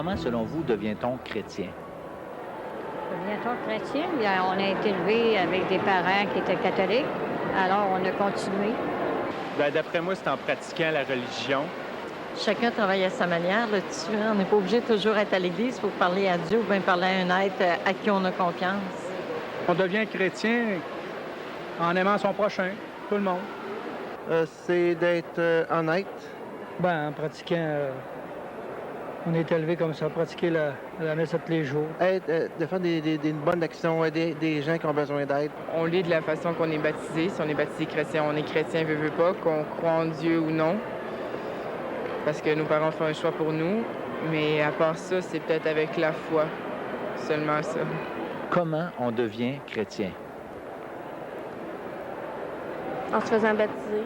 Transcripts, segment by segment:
comment, selon vous, devient-on chrétien? Devient-on chrétien? Bien, on a été élevé avec des parents qui étaient catholiques, alors on a continué. Bien, d'après moi, c'est en pratiquant la religion. Chacun travaille à sa manière. Là-dessus, on n'est pas obligé de toujours être à l'Église pour parler à Dieu ou bien parler à un être à qui on a confiance. On devient chrétien en aimant son prochain, tout le monde. C'est d'être honnête. En pratiquant, on est élevé comme ça, pratiquer la messe tous les jours. De faire des bonnes actions, aider des gens qui ont besoin d'aide. On lit de la façon qu'on est baptisé. Si on est baptisé chrétien, on est chrétien, veut pas, qu'on croit en Dieu ou non. Parce que nos parents font un choix pour nous. Mais à part ça, c'est peut-être avec la foi, seulement ça. Comment on devient chrétien? En se faisant baptiser.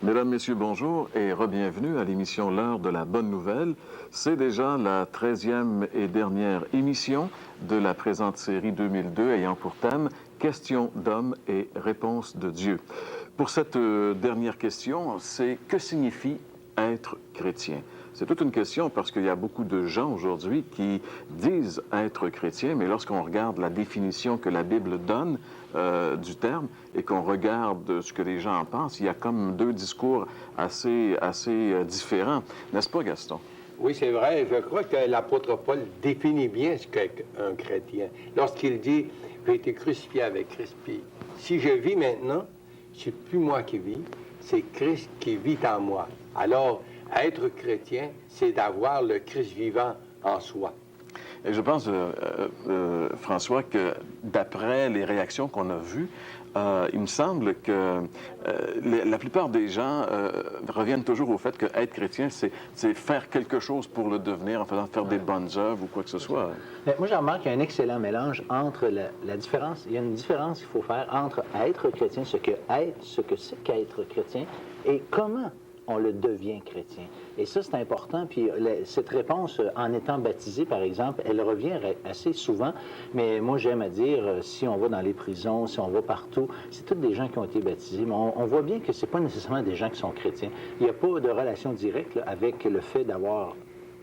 Mesdames, Messieurs, bonjour et re-bienvenue à l'émission L'heure de la bonne nouvelle. C'est déjà la 13e et dernière émission de la présente série 2002 ayant pour thème « Questions d'hommes et réponses de Dieu ». Pour cette dernière question, c'est « Que signifie être chrétien ?» C'est toute une question parce qu'il y a beaucoup de gens aujourd'hui qui disent être chrétiens, mais lorsqu'on regarde la définition que la Bible donne du terme et qu'on regarde ce que les gens en pensent, il y a comme deux discours assez différents. N'est-ce pas, Gaston? Oui, c'est vrai. Je crois que l'apôtre Paul définit bien ce qu'est un chrétien. Lorsqu'il dit « J'ai été crucifié avec Christ », puis si je vis maintenant, c'est plus moi qui vis, c'est Christ qui vit en moi. Alors, être chrétien, c'est d'avoir le Christ vivant en soi. Et je pense, François, que d'après les réactions qu'on a vues, il me semble que la plupart des gens reviennent toujours au fait que être chrétien, c'est faire quelque chose pour le devenir en faisant faire des bonnes œuvres ou quoi que ce soit. Moi, j'en remarque qu'il y a un excellent mélange entre la différence. Il y a une différence qu'il faut faire entre être chrétien, ce que c'est qu'être chrétien, et comment on le devient chrétien. Et ça, c'est important. Puis cette réponse, en étant baptisé, par exemple, elle revient assez souvent. Mais moi, j'aime à dire, si on va dans les prisons, si on va partout, c'est tous des gens qui ont été baptisés. Mais on voit bien que ce n'est pas nécessairement des gens qui sont chrétiens. Il n'y a pas de relation directe là, avec le fait d'avoir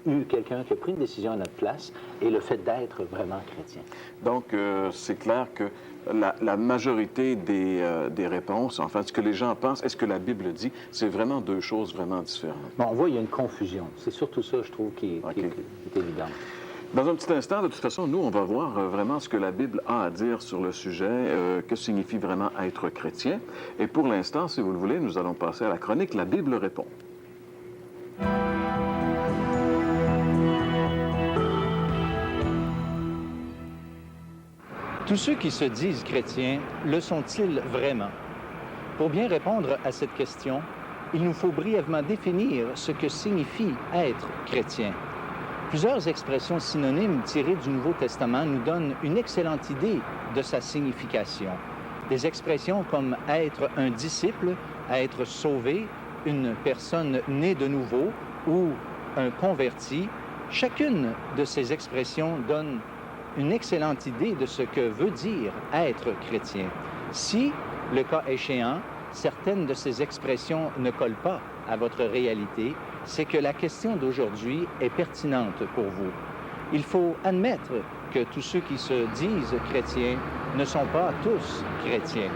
eu quelqu'un qui a pris une décision à notre place et le fait d'être vraiment chrétien. Donc, c'est clair que la majorité des réponses, enfin, ce que les gens pensent, est-ce que la Bible dit, c'est vraiment deux choses vraiment différentes. Bon, on voit, il y a une confusion. C'est surtout ça, je trouve, qui est évident. Dans un petit instant, de toute façon, nous, on va voir vraiment ce que la Bible a à dire sur le sujet, que signifie vraiment être chrétien. Et pour l'instant, si vous le voulez, nous allons passer à la chronique « La Bible répond ». Tous ceux qui se disent chrétiens, le sont-ils vraiment? Pour bien répondre à cette question, il nous faut brièvement définir ce que signifie être chrétien. Plusieurs expressions synonymes tirées du Nouveau Testament nous donnent une excellente idée de sa signification. Des expressions comme être un disciple, être sauvé, une personne née de nouveau ou un converti, chacune de ces expressions donne une excellente idée de ce que veut dire être chrétien. Si, le cas échéant, certaines de ces expressions ne collent pas à votre réalité, c'est que la question d'aujourd'hui est pertinente pour vous. Il faut admettre que tous ceux qui se disent chrétiens ne sont pas tous chrétiens.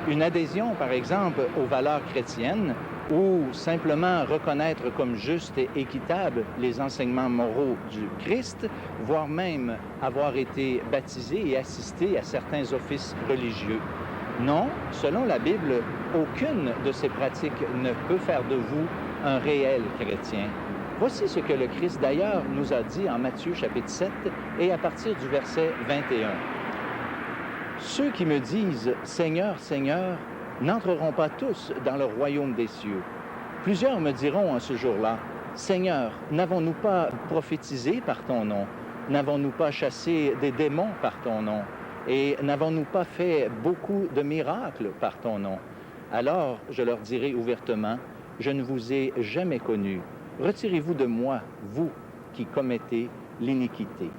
Une adhésion, par exemple, aux valeurs chrétiennes ou simplement reconnaître comme juste et équitable les enseignements moraux du Christ, voire même avoir été baptisé et assisté à certains offices religieux. Non, selon la Bible, aucune de ces pratiques ne peut faire de vous un réel chrétien. Voici ce que le Christ d'ailleurs nous a dit en Matthieu chapitre 7 et à partir du verset 21. Ceux qui me disent « Seigneur, Seigneur », n'entreront pas tous dans le royaume des cieux. Plusieurs me diront en ce jour-là, « Seigneur, n'avons-nous pas prophétisé par ton nom? N'avons-nous pas chassé des démons par ton nom? Et n'avons-nous pas fait beaucoup de miracles par ton nom? » Alors, je leur dirai ouvertement, « je ne vous ai jamais connu. Retirez-vous de moi, vous qui commettez l'iniquité. »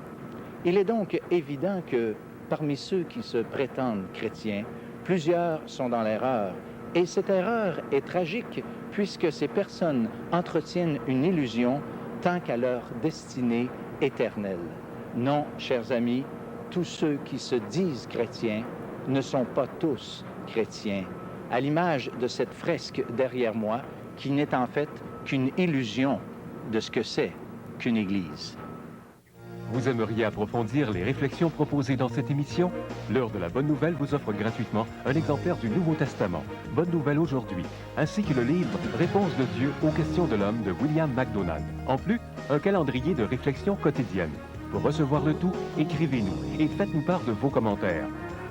Il est donc évident que parmi ceux qui se prétendent chrétiens, plusieurs sont dans l'erreur. Et cette erreur est tragique puisque ces personnes entretiennent une illusion tant qu'à leur destinée éternelle. Non, chers amis, tous ceux qui se disent chrétiens ne sont pas tous chrétiens. À l'image de cette fresque derrière moi, qui n'est en fait qu'une illusion de ce que c'est qu'une Église. Vous aimeriez approfondir les réflexions proposées dans cette émission? L'heure de la Bonne Nouvelle vous offre gratuitement un exemplaire du Nouveau Testament, Bonne Nouvelle aujourd'hui, ainsi que le livre Réponse de Dieu aux questions de l'homme de William MacDonald. En plus, un calendrier de réflexion quotidienne. Pour recevoir le tout, écrivez-nous et faites-nous part de vos commentaires.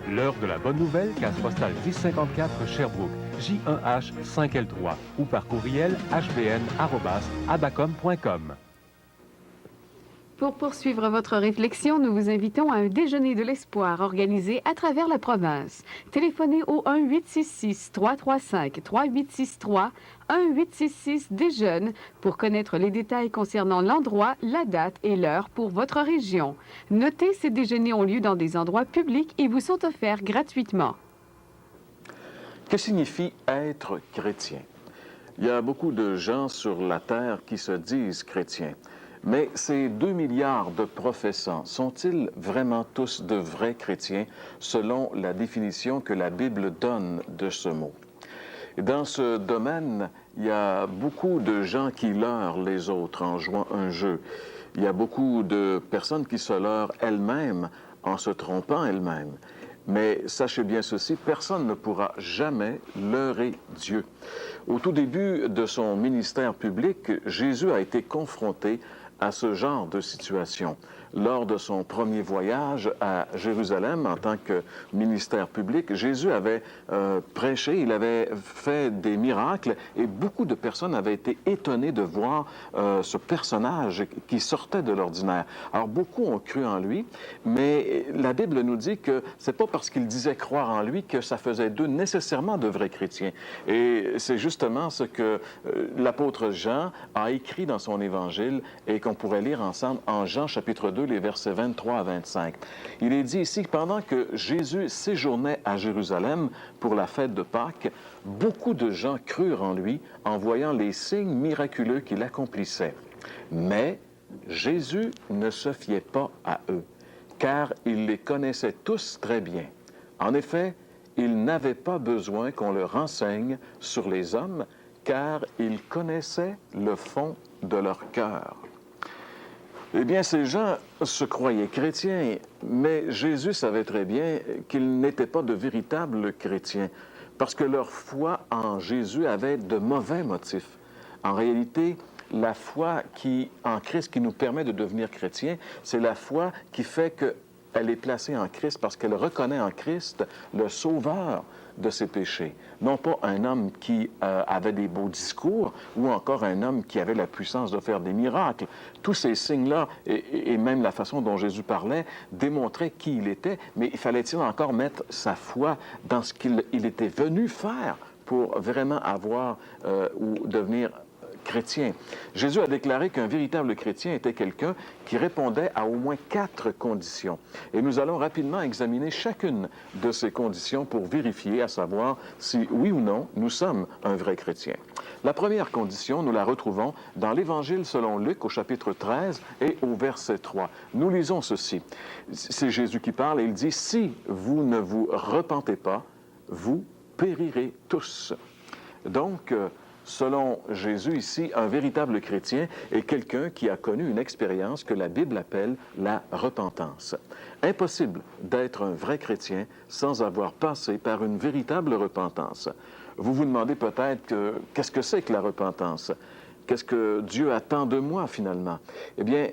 L'heure de la Bonne Nouvelle, case postale 1054 Sherbrooke, J1H 5L3 ou par courriel hbn@abacom.com. Pour poursuivre votre réflexion, nous vous invitons à un déjeuner de l'espoir organisé à travers la province. Téléphonez au 1-866-335-3863, 1-866-DÉJEUNE pour connaître les détails concernant l'endroit, la date et l'heure pour votre région. Notez, ces déjeuners ont lieu dans des endroits publics et vous sont offerts gratuitement. Que signifie être chrétien? Il y a beaucoup de gens sur la terre qui se disent chrétiens. Mais ces 2 milliards de professants sont-ils vraiment tous de vrais chrétiens selon la définition que la Bible donne de ce mot? Et dans ce domaine, il y a beaucoup de gens qui leurrent les autres en jouant un jeu. Il y a beaucoup de personnes qui se leurrent elles-mêmes en se trompant elles-mêmes. Mais sachez bien ceci, personne ne pourra jamais leurrer Dieu. Au tout début de son ministère public, Jésus a été confronté à ce genre de situation. Lors de son premier voyage à Jérusalem en tant que ministère public, Jésus avait prêché, il avait fait des miracles et beaucoup de personnes avaient été étonnées de voir ce personnage qui sortait de l'ordinaire. Alors beaucoup ont cru en lui, mais la Bible nous dit que c'est pas parce qu'ils disaient croire en lui que ça faisait d'eux nécessairement de vrais chrétiens. Et c'est justement ce que l'apôtre Jean a écrit dans son évangile et qu'on pourrait lire ensemble en Jean chapitre 2, les versets 23 à 25. Il est dit ici que pendant que Jésus séjournait à Jérusalem pour la fête de Pâques, beaucoup de gens crurent en lui en voyant les signes miraculeux qu'il accomplissait. Mais Jésus ne se fiait pas à eux, car il les connaissait tous très bien. En effet, il n'avait pas besoin qu'on le renseigne sur les hommes, car il connaissait le fond de leur cœur. Eh bien, ces gens se croyaient chrétiens, mais Jésus savait très bien qu'ils n'étaient pas de véritables chrétiens, parce que leur foi en Jésus avait de mauvais motifs. En réalité, la foi en Christ qui nous permet de devenir chrétiens, c'est la foi qui fait qu'elle est placée en Christ parce qu'elle reconnaît en Christ le sauveur de ses péchés. Non pas un homme qui avait des beaux discours ou encore un homme qui avait la puissance de faire des miracles. Tous ces signes-là et même la façon dont Jésus parlait démontraient qui il était, mais il fallait-il encore mettre sa foi dans ce qu'il était venu faire pour vraiment avoir ou devenir chrétien. Jésus a déclaré qu'un véritable chrétien était quelqu'un qui répondait à au moins 4 conditions. Et nous allons rapidement examiner chacune de ces conditions pour vérifier, à savoir si, oui ou non, nous sommes un vrai chrétien. La première condition, nous la retrouvons dans l'Évangile selon Luc au chapitre 13 et au verset 3. Nous lisons ceci. C'est Jésus qui parle et il dit « Si vous ne vous repentez pas, vous périrez tous. » Donc, selon Jésus ici, un véritable chrétien est quelqu'un qui a connu une expérience que la Bible appelle la repentance. Impossible d'être un vrai chrétien sans avoir passé par une véritable repentance. Vous vous demandez peut-être qu'est-ce que c'est que la repentance? Qu'est-ce que Dieu attend de moi finalement? Eh bien,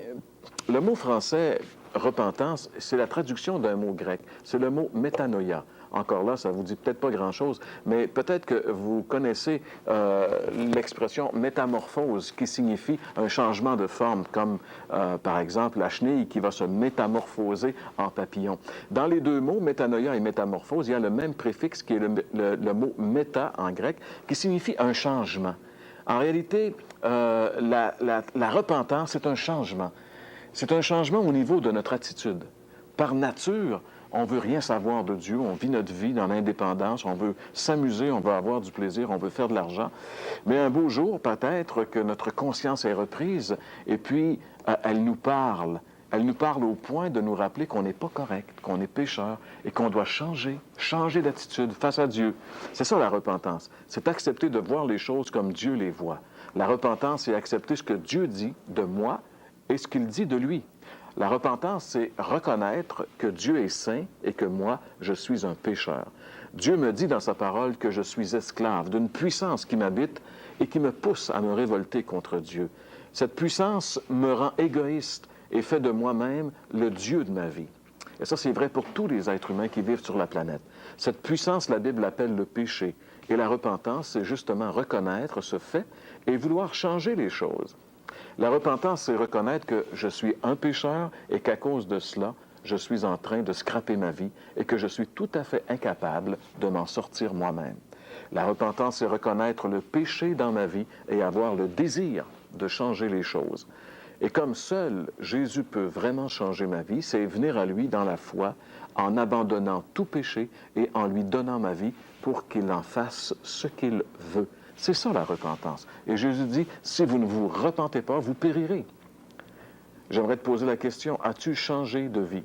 le mot français repentance, c'est la traduction d'un mot grec. C'est le mot métanoïa. Encore là, ça ne vous dit peut-être pas grand-chose, mais peut-être que vous connaissez l'expression métamorphose qui signifie un changement de forme, comme par exemple la chenille qui va se métamorphoser en papillon. Dans les deux mots, métanoïa et métamorphose, il y a le même préfixe qui est le mot méta en grec, qui signifie un changement. En réalité, la repentance, c'est un changement. C'est un changement au niveau de notre attitude. Par nature, on ne veut rien savoir de Dieu, on vit notre vie dans l'indépendance, on veut s'amuser, on veut avoir du plaisir, on veut faire de l'argent. Mais un beau jour, peut-être que notre conscience est reprise et puis elle nous parle. Elle nous parle au point de nous rappeler qu'on n'est pas correct, qu'on est pécheur et qu'on doit changer d'attitude face à Dieu. C'est ça la repentance. C'est accepter de voir les choses comme Dieu les voit. La repentance, c'est accepter ce que Dieu dit de moi et ce qu'il dit de lui. La repentance, c'est reconnaître que Dieu est saint et que moi, je suis un pécheur. Dieu me dit dans sa parole que je suis esclave d'une puissance qui m'habite et qui me pousse à me révolter contre Dieu. Cette puissance me rend égoïste et fait de moi-même le Dieu de ma vie. Et ça, c'est vrai pour tous les êtres humains qui vivent sur la planète. Cette puissance, la Bible l'appelle le péché. Et la repentance, c'est justement reconnaître ce fait et vouloir changer les choses. La repentance, c'est reconnaître que je suis un pécheur et qu'à cause de cela, je suis en train de scraper ma vie et que je suis tout à fait incapable de m'en sortir moi-même. La repentance, c'est reconnaître le péché dans ma vie et avoir le désir de changer les choses. Et comme seul Jésus peut vraiment changer ma vie, c'est venir à lui dans la foi, en abandonnant tout péché et en lui donnant ma vie pour qu'il en fasse ce qu'il veut. C'est ça la repentance. Et Jésus dit, si vous ne vous repentez pas, vous périrez. J'aimerais te poser la question, as-tu changé de vie?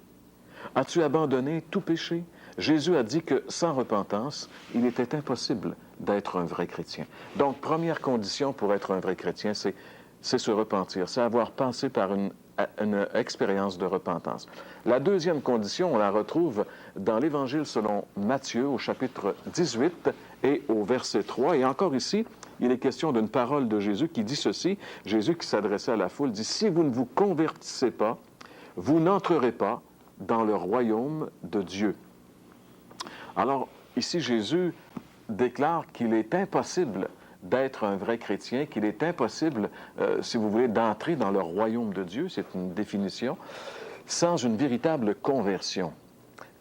As-tu abandonné tout péché? Jésus a dit que sans repentance, il était impossible d'être un vrai chrétien. Donc, première condition pour être un vrai chrétien, c'est se repentir, c'est avoir passé par une expérience de repentance. La deuxième condition, on la retrouve dans l'Évangile selon Matthieu au chapitre 18 et au verset 3. Et encore ici, il est question d'une parole de Jésus qui dit ceci. Jésus qui s'adressait à la foule dit « Si vous ne vous convertissez pas, vous n'entrerez pas dans le royaume de Dieu. » Alors, ici, Jésus déclare qu'il est impossible d'être un vrai chrétien, qu'il est impossible, si vous voulez, d'entrer dans le royaume de Dieu, c'est une définition, sans une véritable conversion.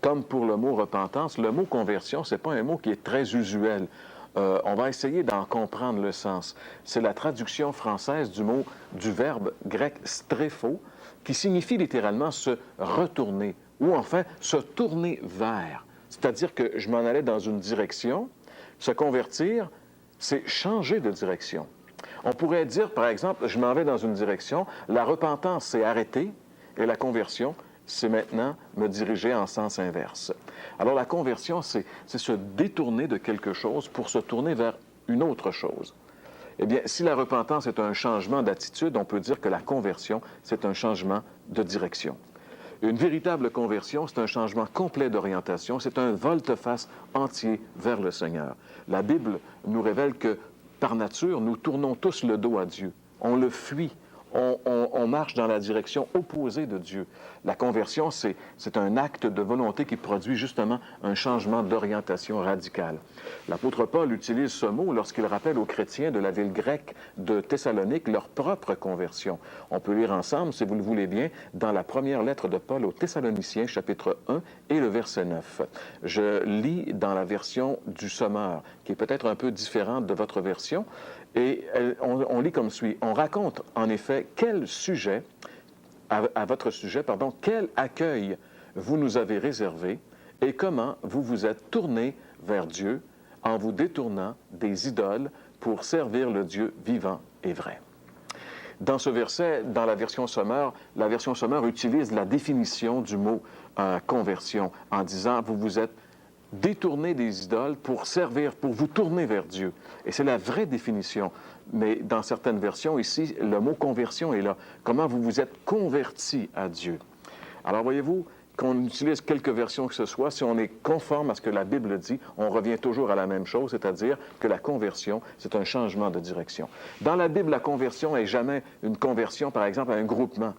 Comme pour le mot repentance, le mot conversion, ce n'est pas un mot qui est très usuel. On va essayer d'en comprendre le sens. C'est la traduction française du verbe grec strépho, qui signifie littéralement se retourner, ou enfin se tourner vers. C'est-à-dire que je m'en allais dans une direction, se convertir, c'est changer de direction. On pourrait dire, par exemple, je m'en vais dans une direction, la repentance, c'est arrêter, et la conversion, c'est maintenant me diriger en sens inverse. Alors la conversion, c'est se détourner de quelque chose pour se tourner vers une autre chose. Eh bien, si la repentance est un changement d'attitude, on peut dire que la conversion, c'est un changement de direction. Une véritable conversion, c'est un changement complet d'orientation, c'est un volte-face entier vers le Seigneur. La Bible nous révèle que, par nature, nous tournons tous le dos à Dieu. On le fuit. On marche dans la direction opposée de Dieu. La conversion, c'est un acte de volonté qui produit justement un changement d'orientation radicale. L'apôtre Paul utilise ce mot lorsqu'il rappelle aux chrétiens de la ville grecque de Thessalonique leur propre conversion. On peut lire ensemble, si vous le voulez bien, dans la première lettre de Paul aux Thessaloniciens, chapitre 1 et le verset 9. Je lis dans la version du Sommeur, qui est peut-être un peu différente de votre version, et on lit comme suit. On raconte en effet quel sujet, à votre sujet, pardon, quel accueil vous nous avez réservé et comment vous vous êtes tourné vers Dieu en vous détournant des idoles pour servir le Dieu vivant et vrai. Dans ce verset, dans la version Sommeur utilise la définition du mot conversion en disant vous vous êtes détourner des idoles pour servir, pour vous tourner vers Dieu. Et c'est la vraie définition. Mais dans certaines versions, ici, le mot conversion est là. Comment vous vous êtes converti à Dieu. Alors, voyez-vous, qu'on utilise quelque versions que ce soit, si on est conforme à ce que la Bible dit, on revient toujours à la même chose, c'est-à-dire que la conversion, c'est un changement de direction. Dans la Bible, la conversion n'est jamais une conversion, par exemple, à un groupement.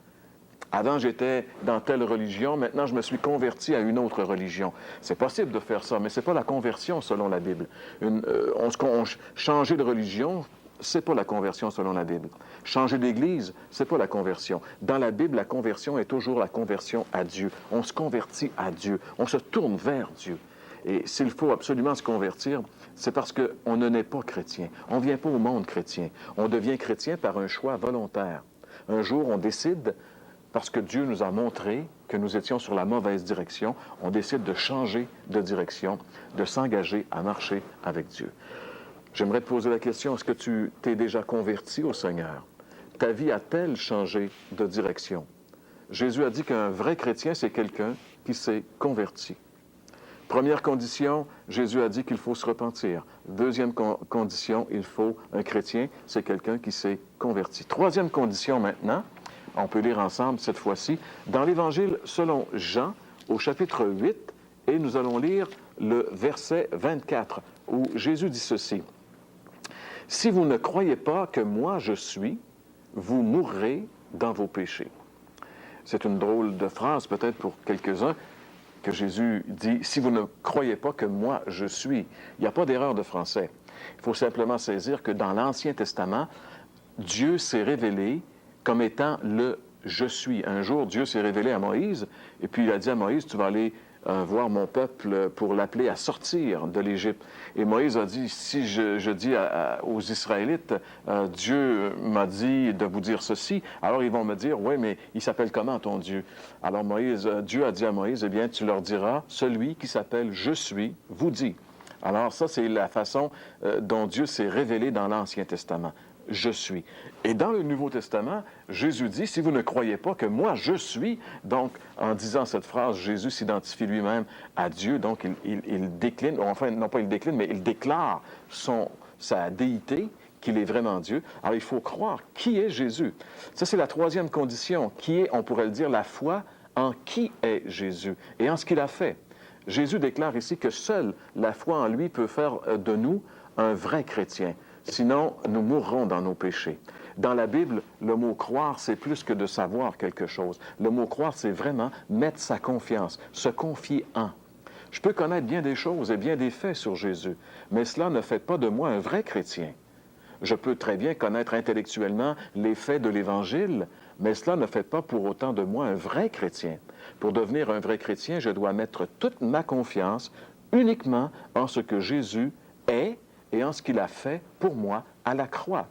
Avant, j'étais dans telle religion, maintenant, je me suis converti à une autre religion. C'est possible de faire ça, mais ce n'est pas la conversion selon la Bible. Changer de religion, ce n'est pas la conversion selon la Bible. Changer d'église, ce n'est pas la conversion. Dans la Bible, la conversion est toujours la conversion à Dieu. On se convertit à Dieu. On se tourne vers Dieu. Et s'il faut absolument se convertir, c'est parce qu'on ne naît pas chrétien. On ne vient pas au monde chrétien. On devient chrétien par un choix volontaire. Un jour, on décide, parce que Dieu nous a montré que nous étions sur la mauvaise direction, on décide de changer de direction, de s'engager à marcher avec Dieu. J'aimerais te poser la question, est-ce que tu t'es déjà converti au Seigneur? Ta vie a-t-elle changé de direction? Jésus a dit qu'un vrai chrétien, c'est quelqu'un qui s'est converti. Première condition, Jésus a dit qu'il faut se repentir. Deuxième condition, un chrétien, c'est quelqu'un qui s'est converti. Troisième condition maintenant, on peut lire ensemble cette fois-ci, dans l'Évangile selon Jean, au chapitre 8, et nous allons lire le verset 24, où Jésus dit ceci. « Si vous ne croyez pas que moi je suis, vous mourrez dans vos péchés. » C'est une drôle de phrase peut-être pour quelques-uns, que Jésus dit, si vous ne croyez pas que moi je suis. Il n'y a pas d'erreur de français. Il faut simplement saisir que dans l'Ancien Testament, Dieu s'est révélé comme étant le je suis. Un jour, Dieu s'est révélé à Moïse, et puis il a dit à Moïse, tu vas aller voir mon peuple pour l'appeler à sortir de l'Égypte. Et Moïse a dit, si je dis aux Israélites, Dieu m'a dit de vous dire ceci, alors ils vont me dire, oui, mais il s'appelle comment ton Dieu? Alors Dieu a dit à Moïse, eh bien, tu leur diras, celui qui s'appelle Je suis, vous dit. Alors ça, c'est la façon dont Dieu s'est révélé dans l'Ancien Testament. Je suis. Et dans le Nouveau Testament, Jésus dit, si vous ne croyez pas que moi je suis, donc en disant cette phrase, Jésus s'identifie lui-même à Dieu, donc il décline, enfin non pas il décline, mais il déclare sa déité, qu'il est vraiment Dieu. Alors il faut croire qui est Jésus. Ça c'est la troisième condition, qui est, on pourrait le dire, la foi en qui est Jésus et en ce qu'il a fait. Jésus déclare ici que seule la foi en lui peut faire de nous un vrai chrétien. Sinon, nous mourrons dans nos péchés. Dans la Bible, le mot « croire », c'est plus que de savoir quelque chose. Le mot « croire », c'est vraiment mettre sa confiance, se confier en. Je peux connaître bien des choses et bien des faits sur Jésus, mais cela ne fait pas de moi un vrai chrétien. Je peux très bien connaître intellectuellement les faits de l'Évangile, mais cela ne fait pas pour autant de moi un vrai chrétien. Pour devenir un vrai chrétien, je dois mettre toute ma confiance uniquement en ce que Jésus est et en ce qu'il a fait pour moi à la croix.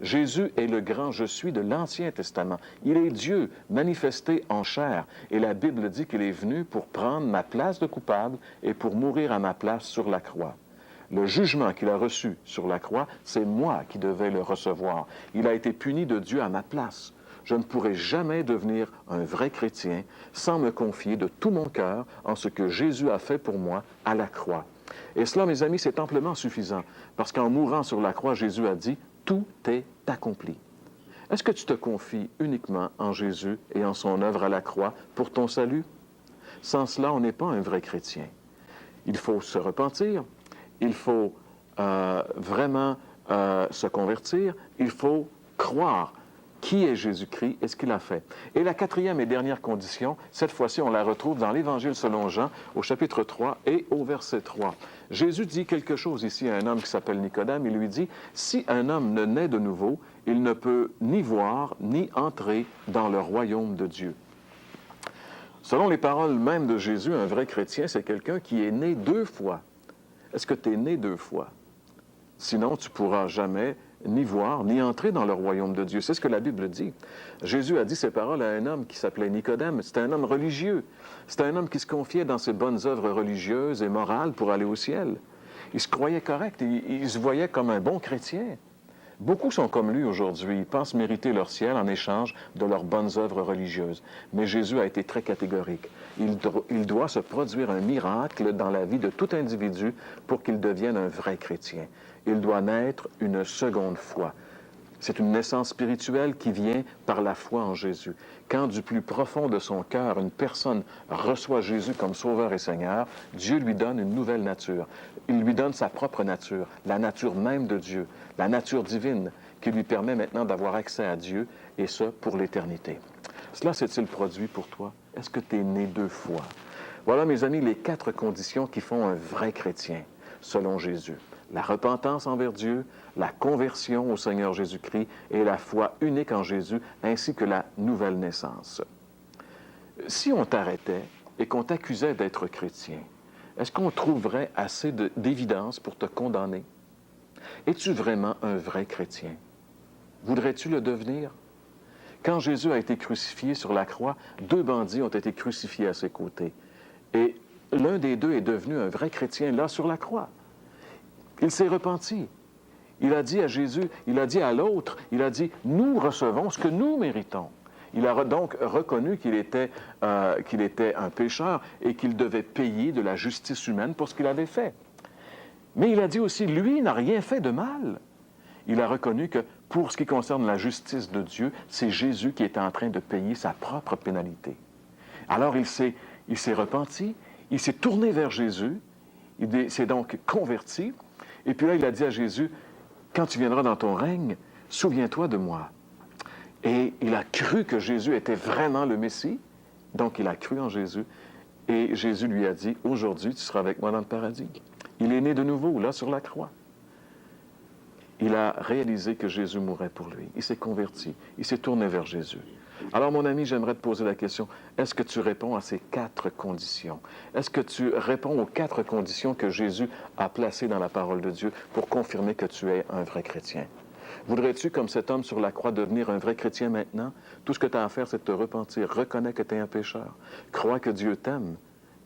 Jésus est le grand « Je suis » de l'Ancien Testament. Il est Dieu manifesté en chair. Et la Bible dit qu'il est venu pour prendre ma place de coupable et pour mourir à ma place sur la croix. Le jugement qu'il a reçu sur la croix, c'est moi qui devais le recevoir. Il a été puni de Dieu à ma place. Je ne pourrai jamais devenir un vrai chrétien sans me confier de tout mon cœur en ce que Jésus a fait pour moi à la croix. Et cela, mes amis, c'est amplement suffisant, parce qu'en mourant sur la croix, Jésus a dit « Tout est accompli ». Est-ce que tu te confies uniquement en Jésus et en son œuvre à la croix pour ton salut? Sans cela, on n'est pas un vrai chrétien. Il faut se repentir, il faut vraiment se convertir, il faut croire qui est Jésus-Christ et ce qu'il a fait. Et la quatrième et dernière condition, cette fois-ci, on la retrouve dans l'Évangile selon Jean, au chapitre 3 et au verset 3. Jésus dit quelque chose ici à un homme qui s'appelle Nicodème. Il lui dit, « Si un homme ne naît de nouveau, il ne peut ni voir ni entrer dans le royaume de Dieu. » Selon les paroles même de Jésus, un vrai chrétien, c'est quelqu'un qui est né 2 fois. Est-ce que tu es né 2 fois? Sinon, tu ne pourras jamais ni voir, ni entrer dans le royaume de Dieu. C'est ce que la Bible dit. Jésus a dit ces paroles à un homme qui s'appelait Nicodème. C'était un homme religieux. C'était un homme qui se confiait dans ses bonnes œuvres religieuses et morales pour aller au ciel. Il se croyait correct, il se voyait comme un bon chrétien. Beaucoup sont comme lui aujourd'hui. Ils pensent mériter leur ciel en échange de leurs bonnes œuvres religieuses. Mais Jésus a été très catégorique. Il doit se produire un miracle dans la vie de tout individu pour qu'il devienne un vrai chrétien. Il doit naître une seconde fois. C'est une naissance spirituelle qui vient par la foi en Jésus. Quand du plus profond de son cœur, une personne reçoit Jésus comme Sauveur et Seigneur, Dieu lui donne une nouvelle nature. Il lui donne sa propre nature, la nature même de Dieu, la nature divine, qui lui permet maintenant d'avoir accès à Dieu, et ce, pour l'éternité. Cela s'est-il produit pour toi? Est-ce que tu es né 2 fois? Voilà, mes amis, les 4 conditions qui font un vrai chrétien, selon Jésus. La repentance envers Dieu, la conversion au Seigneur Jésus-Christ et la foi unique en Jésus, ainsi que la nouvelle naissance. Si on t'arrêtait et qu'on t'accusait d'être chrétien, est-ce qu'on trouverait assez d'évidence pour te condamner? Es-tu vraiment un vrai chrétien? Voudrais-tu le devenir? Quand Jésus a été crucifié sur la croix, 2 bandits ont été crucifiés à ses côtés. Et l'un des 2 est devenu un vrai chrétien là sur la croix. Il s'est repenti. Il a dit à Jésus, il a dit à l'autre, il a dit, nous recevons ce que nous méritons. Il a donc reconnu qu'il était un pécheur et qu'il devait payer de la justice humaine pour ce qu'il avait fait. Mais il a dit aussi, lui n'a rien fait de mal. Il a reconnu que pour ce qui concerne la justice de Dieu, c'est Jésus qui était en train de payer sa propre pénalité. Alors il s'est repenti, il s'est tourné vers Jésus, il s'est donc converti, et puis là il a dit à Jésus, quand tu viendras dans ton règne, souviens-toi de moi. Et il a cru que Jésus était vraiment le Messie, donc il a cru en Jésus, et Jésus lui a dit, aujourd'hui tu seras avec moi dans le paradis. Il est né de nouveau, là, sur la croix. Il a réalisé que Jésus mourrait pour lui. Il s'est converti. Il s'est tourné vers Jésus. Alors, mon ami, j'aimerais te poser la question, est-ce que tu réponds à ces 4 conditions? Est-ce que tu réponds aux 4 conditions que Jésus a placées dans la parole de Dieu pour confirmer que tu es un vrai chrétien? Voudrais-tu, comme cet homme sur la croix, devenir un vrai chrétien maintenant? Tout ce que tu as à faire, c'est de te repentir. Reconnais que tu es un pécheur. Crois que Dieu t'aime,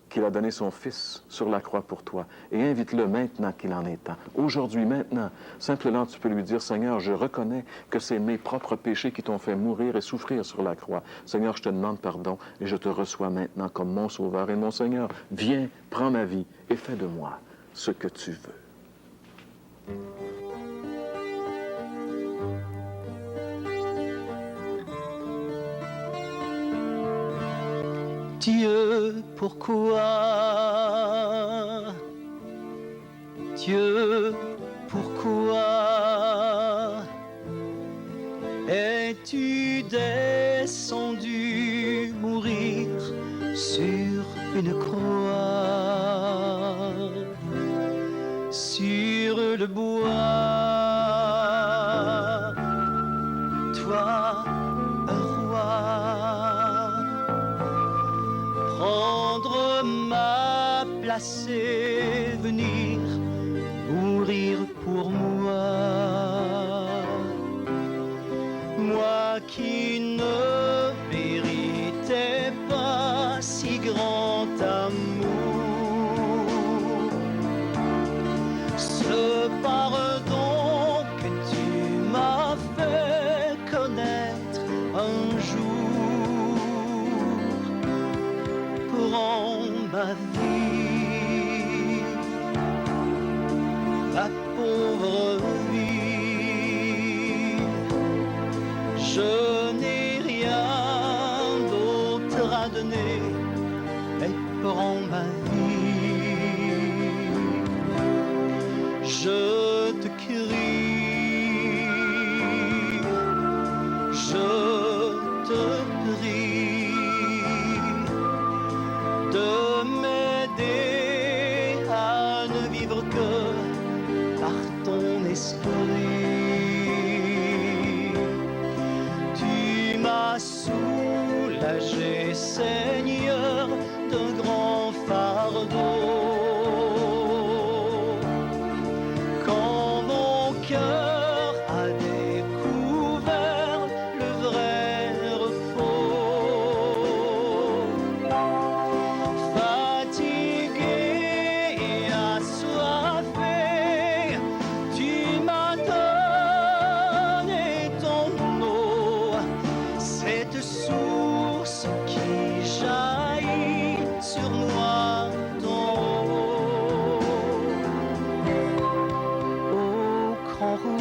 qu'il a donné son Fils sur la croix pour toi. Et invite-le maintenant qu'il en est temps. Aujourd'hui, maintenant, simplement, tu peux lui dire, Seigneur, je reconnais que c'est mes propres péchés qui t'ont fait mourir et souffrir sur la croix. Seigneur, je te demande pardon et je te reçois maintenant comme mon Sauveur. Et mon Seigneur, viens, prends ma vie et fais de moi ce que tu veux. Dieu, pourquoi? Dieu, pourquoi es-tu descendu mourir sur une croix, sur le bois, toi, un roi, prendre ma place et venir mourir pour moi, moi qui ne méritais pas si grand amour, ce pardon que tu m'as fait connaître un jour, prends ma vie, ma pauvre vie, je n'ai rien d'autre à donner, mais prends ma vie, je te crie, je te prie de m'aider à ne vivre que par ton esprit. Tu m'as soulagé, Seigneur, d'un grand fardeau. Quand mon cœur a découvert le vrai repos, fatigué et assoiffé, tu m'as donné ton eau, cette source qui jaillit sur moi d'en haut. Ô grand roi,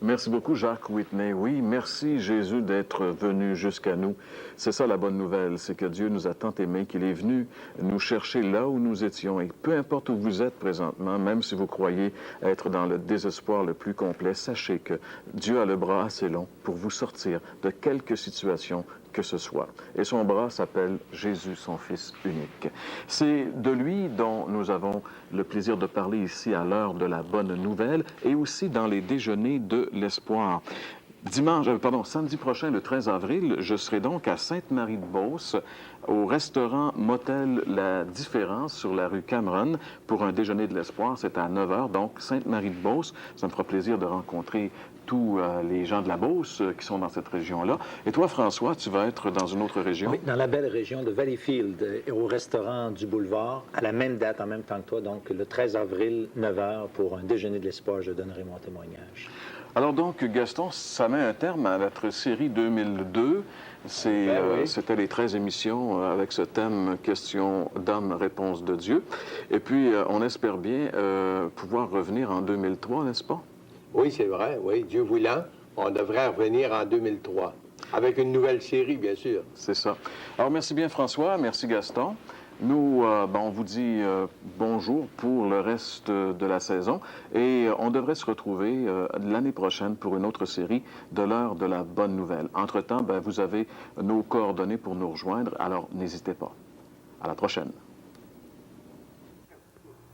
Merci beaucoup, Jacques Whitney. Oui, merci, Jésus, d'être venu jusqu'à nous. C'est ça la bonne nouvelle, c'est que Dieu nous a tant aimés qu'il est venu nous chercher là où nous étions. Et peu importe où vous êtes présentement, même si vous croyez être dans le désespoir le plus complet, sachez que Dieu a le bras assez long pour vous sortir de quelque situation que ce soit. Et son bras s'appelle Jésus, son Fils unique. C'est de lui dont nous avons le plaisir de parler ici à l'heure de la bonne nouvelle et aussi dans les déjeuners de l'espoir. Samedi prochain, le 13 avril, je serai donc à Sainte-Marie-de-Beauce, au restaurant Motel La Différence sur la rue Cameron pour un déjeuner de l'espoir. C'est à 9 h, donc Sainte-Marie-de-Beauce. Ça me fera plaisir de rencontrer tous les gens de la Beauce qui sont dans cette région-là. Et toi, François, tu vas être dans une autre région? Oui, dans la belle région de Valleyfield, au restaurant du Boulevard, à la même date, en même temps que toi, donc le 13 avril, 9 h, pour un déjeuner de l'espoir. Je donnerai mon témoignage. Alors donc, Gaston, ça met un terme à notre série 2002. C'était les 13 émissions avec ce thème « Questions d'âme, réponse de Dieu ». Et puis, on espère bien pouvoir revenir en 2003, n'est-ce pas? Oui, c'est vrai, oui. Dieu voulant, on devrait revenir en 2003, avec une nouvelle série, bien sûr. C'est ça. Alors, merci bien, François. Merci, Gaston. Nous, on vous dit bonjour pour le reste de la saison et on devrait se retrouver l'année prochaine pour une autre série de l'heure de la bonne nouvelle. Entre-temps, vous avez nos coordonnées pour nous rejoindre, alors n'hésitez pas. À la prochaine.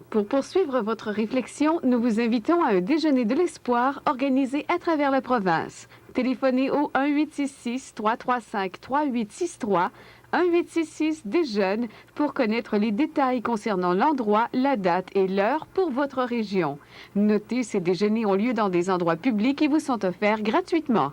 Pour poursuivre votre réflexion, nous vous invitons à un déjeuner de l'espoir organisé à travers la province. Téléphonez au 1-866-335-3863, 1-866-DÉJEUNE pour connaître les détails concernant l'endroit, la date et l'heure pour votre région. Notez, ces déjeuners ont lieu dans des endroits publics et vous sont offerts gratuitement.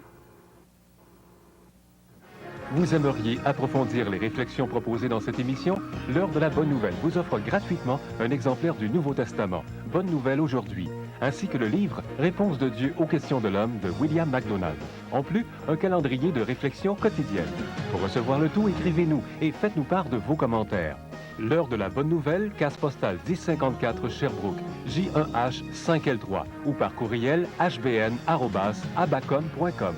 Vous aimeriez approfondir les réflexions proposées dans cette émission? L'heure de la bonne nouvelle vous offre gratuitement un exemplaire du Nouveau Testament, Bonne nouvelle aujourd'hui, ainsi que le livre Réponse de Dieu aux questions de l'homme de William MacDonald. En plus, un calendrier de réflexion quotidienne. Pour recevoir le tout, écrivez-nous et faites-nous part de vos commentaires. L'heure de la bonne nouvelle, case postale 1054 Sherbrooke, J1H 5L3 ou par courriel hbn@abacom.com.